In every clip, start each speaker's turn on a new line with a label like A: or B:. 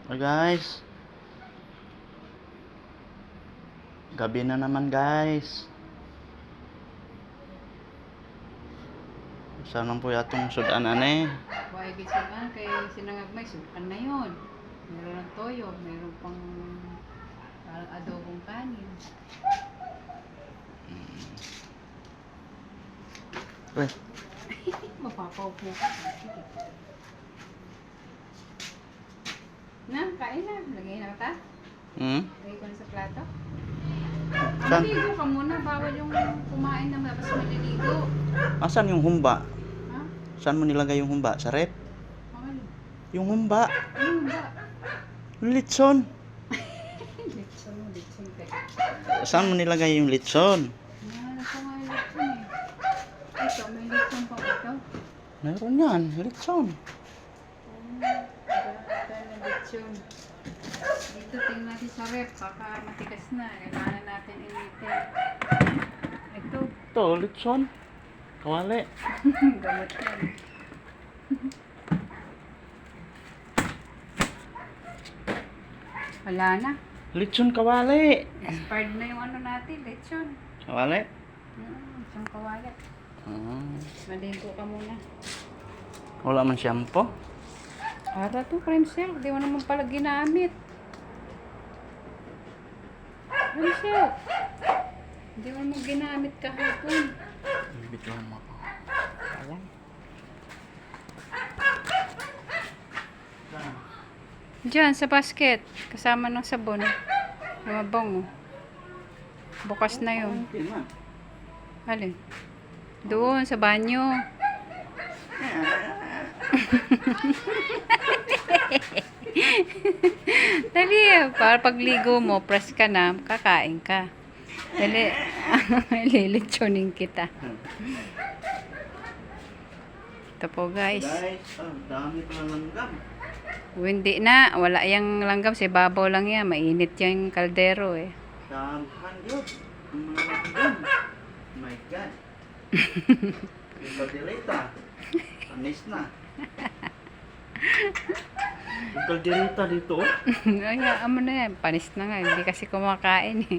A: Hey guys, gabi na naman guys. Saan po yatong sudan ane?
B: Why gisudan kay sinangag may sudan na yon. Meron ng toyo, meron pang adobong kanin.
A: Weh,
B: Mapapaupo ka. Sige. Na, kain na. Lagay na ta. Lagay ko na sa plato.
A: Saan?
B: Maligo ka muna. Bawal yung kumain na tapos maliligo.
A: Asan yung humba?
B: Ha?
A: Saan mo nilagay yung humba? Sa rep?
B: Ano?
A: Yung humba?
B: Ano ba?
A: Yung litson.
B: Litson kay.
A: Saan mo nilagay yung litson?
B: Ano ko nga yung litson eh. Ito, may litson pa ito.
A: Meron yan, litson.
B: Lechon. Dito tingnan natin sa rep, baka matigas na. Kailangan natin initin. Ito,
A: Ito, litson. Kawali.
B: gamot yan. Wala na.
A: Litson kawali.
B: Expired na yung ano natin, lechon.
A: Kawali?
B: Isang kawali. Maligo ka muna.
A: Wala man shampoo.
B: Para to, cream silk. Di mo naman pala ginamit. Cream silk. Di mo naman ginamit kahapon.
A: Bituan mo ako. Ayan.
B: Diyan, sa basket. Kasama ng sabon. Lumabang, oh. Bukas na yun.
A: Okay na.
B: Alin? Doon, sa banyo. Dali, para pagligo mo, press ka na, kakain ka. Dali, lilitsunin kita. Ito po guys.
A: Guys, dami pa ng langgam.
B: Hindi na, wala yung langgam, si babaw lang yan. Mainit yung kaldero eh.
A: Daghan yun. Ang mga langgam. My God. Yung kaldereta. Anis na. Yung kaldereta dito.
B: Ay, amo na yan, panis na nga. Hindi kasi kumakain eh.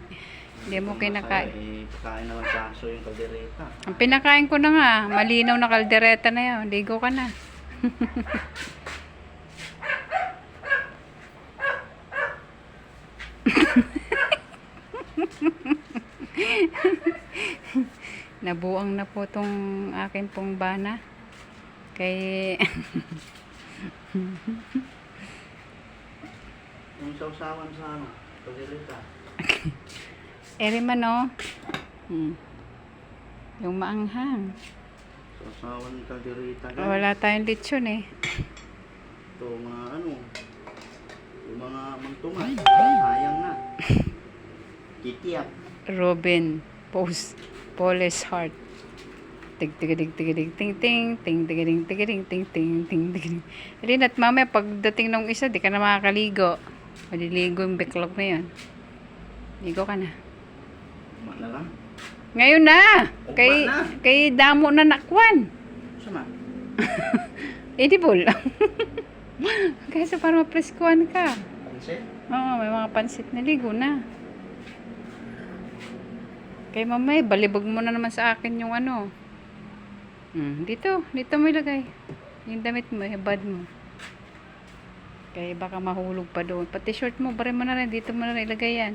B: Hindi mo kinakain.
A: Kain naman sa aso yung kaldereta.
B: Ang pinakain ko na nga, malinaw na kaldereta na yan. Ligo ka na. Nabuang na po tong akin pong bana. Kay
A: Yung sausawan sa ano, kaldereta.
B: eri man oh. Yung maanghang.
A: Sausawan ng kaldereta. Guys.
B: Wala tayong lechon eh.
A: Ito mga ano. Yung mga mangtumas. Sayang na. Kitiyak.
B: Robin post Polish heart. Tig tig tig tig tig ting ting ting tig ting tig ting ting ting ting ting. Rin at mamaya pagdating ng isa di ka na makakaligo. Maliligo yung backlog na yun. Ligo ka na.
A: Tama na lang.
B: Ngayon na. Kay
A: Ugma na.
B: kay damo na nakwan.
A: Sama.
B: Edible. Kasi para mapreskuhan ka.
A: Pansit.
B: Oo, may mga pansit na ligo na. Kay mamay, balibog mo na naman sa akin yung ano. Dito mo ilagay. Yung damit mo, hebad mo. Kaya baka mahulog pa doon. Pati short mo, bari mo na rin. Dito mo na rin ilagay yan.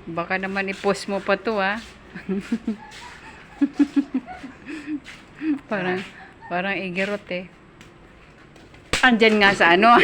B: Baka naman i-post mo pa to ha. parang igirot eh. Andyan nga sa ano.